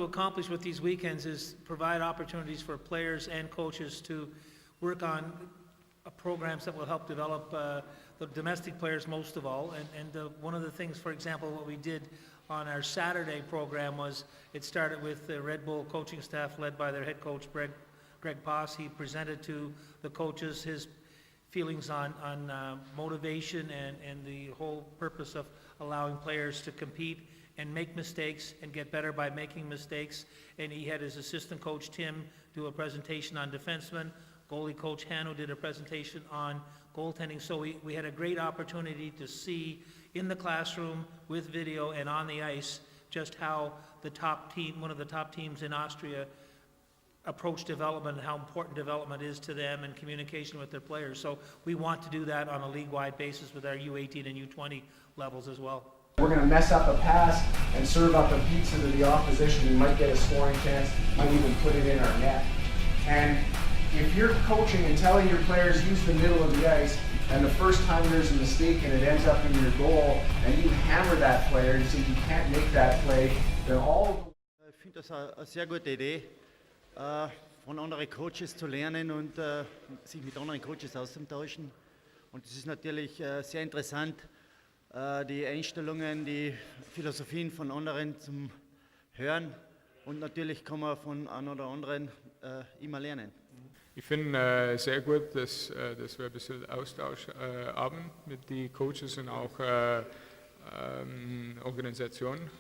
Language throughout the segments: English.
to accomplish with these weekends is provide opportunities for players and coaches to work on programs that will help develop the domestic players most of all. And one of the things, for example, what we did on our Saturday program was it started with the Red Bull coaching staff led by their head coach, Greg Poss. He presented to the coaches his feelings on motivation and the whole purpose of allowing players to compete and make mistakes and get better by making mistakes. And he had his assistant coach, Tim, do a presentation on defensemen. Goalie coach Hanno did a presentation on goaltending. So we had a great opportunity to see in the classroom with video and on the ice just how the top team, one of the top teams in Austria, approach development and how important development is to them and communication with their players. So we want to do that on a league-wide basis with our U18 and U20 levels as well. We're going to mess up a pass and serve up a pizza to the opposition. We might get a scoring chance, might even put it in our net. And if you're coaching and telling your players use the middle of the ice, and the first time there's a mistake and it ends up in your goal, and you hammer that player and say you can't make that play, then all... Ich finde das eine sehr gute Idee, von anderen Coaches zu lernen und sich mit anderen Coaches auszutauschen. Und es ist natürlich sehr interessant, die Einstellungen, die Philosophien von anderen zum Hören. Und natürlich kann man von einem oder anderen immer lernen. Ich finde sehr gut, dass wir ein bisschen Austausch haben mit den Coaches und auch Organisationen.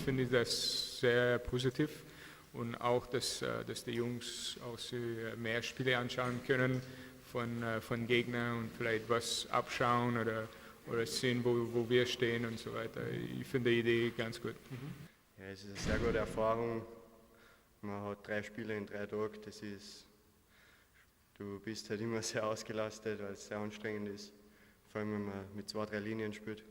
Finde ich das sehr positiv und auch, dass die Jungs auch mehr Spiele anschauen können von Gegnern und vielleicht was abschauen oder sehen, wo wir stehen und so weiter. Ich finde die Idee ganz gut. Ja, es ist eine sehr gute Erfahrung. Man hat 3 Spiele in 3 Tagen. Du bist halt immer sehr ausgelastet, weil es sehr anstrengend ist. Vor allem, wenn man mit 2, 3 Linien spielt.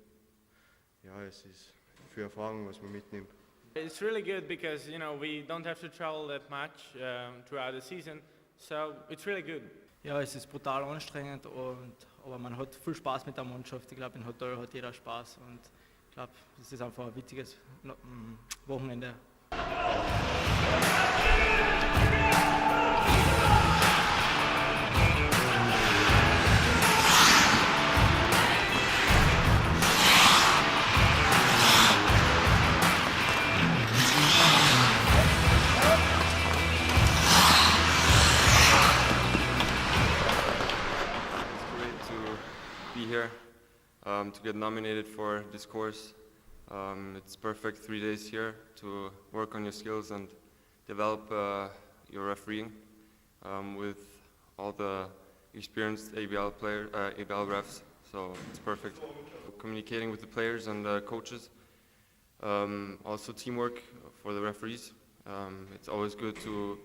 Ja, es ist viel Erfahrung, was man mitnimmt. It's really good because we don't have to travel that much throughout the season, so it's really good. Ja, es ist brutal anstrengend, aber man hat viel Spaß mit der Mannschaft. Ich glaube, im Hotel hat jeder Spaß und ich glaube, das ist einfach ein witziges Wochenende. Here to get nominated for this course. It's perfect 3 days here to work on your skills and develop your refereeing with all the experienced ABL refs. So it's perfect. Communicating with the players and the coaches. Also teamwork for the referees. It's always good to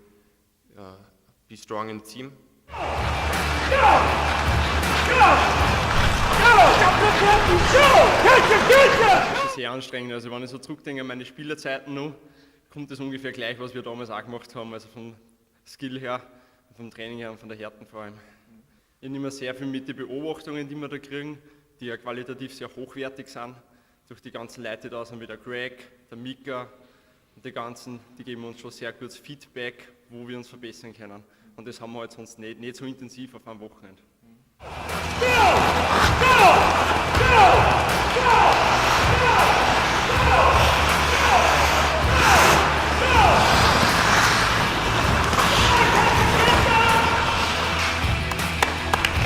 be strong in the team. Es ist sehr anstrengend, also wenn ich so zurückdenke an meine Spielerzeiten noch, kommt das ungefähr gleich, was wir damals auch gemacht haben, also vom Skill her, vom Training her und von der Härten vor allem. Ich nehme sehr viel mit den Beobachtungen, die wir da kriegen, die ja qualitativ sehr hochwertig sind, durch die ganzen Leute da sind wie der Greg, der Mika und die ganzen, die geben uns schon sehr gutes Feedback, wo wir uns verbessern können. Und das haben wir halt sonst nicht so intensiv auf einem Wochenende.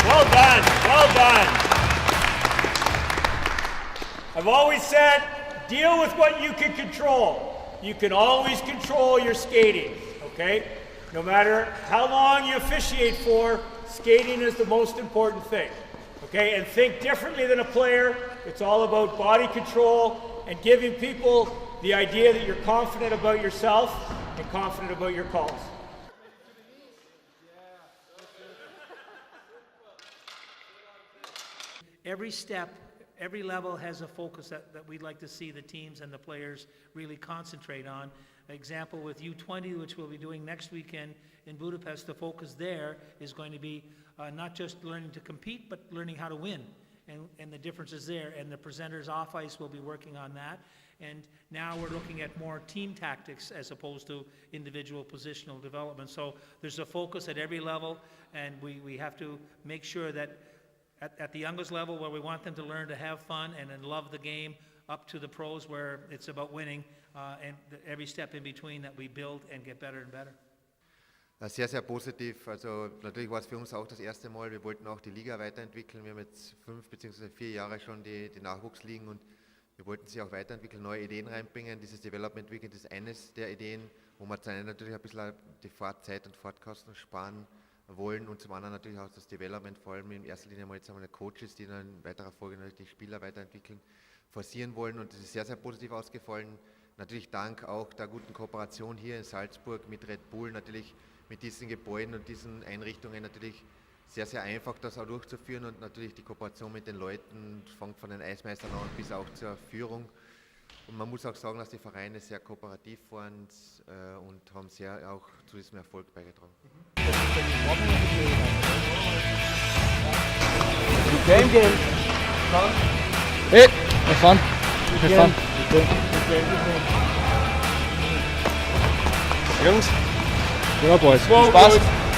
Well done, well done. I've always said, deal with what you can control. You can always control your skating, okay? No matter how long you officiate for, skating is the most important thing, okay? And think differently than a player. It's all about body control and giving people the idea that you're confident about yourself and confident about your calls. Every step, every level has a focus that we'd like to see the teams and the players really concentrate on. An example with U20, which we'll be doing next weekend in Budapest, the focus there is going to be not just learning to compete, but learning how to win. and the differences there. And the presenters off ice will be working on that. And now we're looking at more team tactics as opposed to individual positional development. So there's a focus at every level, and we have to make sure that at the youngest level, where we want them to learn to have fun and then love the game, up to the pros where it's about winning, and every step in between that we build and get better and better. Sehr, sehr positiv. Also natürlich war es für uns auch das erste Mal. Wir wollten auch die Liga weiterentwickeln. Wir haben jetzt 5 bzw. 4 Jahre schon die Nachwuchsligen und wir wollten sie auch weiterentwickeln, neue Ideen reinbringen. Dieses Development Weekend ist eines der Ideen, wo wir zum einen natürlich ein bisschen die Fahrtzeit und Fahrtkosten sparen wollen und zum anderen natürlich auch das Development, vor allem in erster Linie mal jetzt einmal Coaches, die dann in weiterer Folge natürlich die Spieler weiterentwickeln, forcieren wollen und das ist sehr, sehr positiv ausgefallen. Natürlich dank auch der guten Kooperation hier in Salzburg mit Red Bull, natürlich mit diesen Gebäuden und diesen Einrichtungen natürlich sehr, sehr einfach das auch durchzuführen und natürlich die Kooperation mit den Leuten, fängt von den Eismeistern an bis auch zur Führung. Und man muss auch sagen, dass die Vereine sehr kooperativ waren und haben sehr auch zu diesem Erfolg beigetragen. Hey, have fun. Have fun. Jungs, Ja, Boys. Spaß.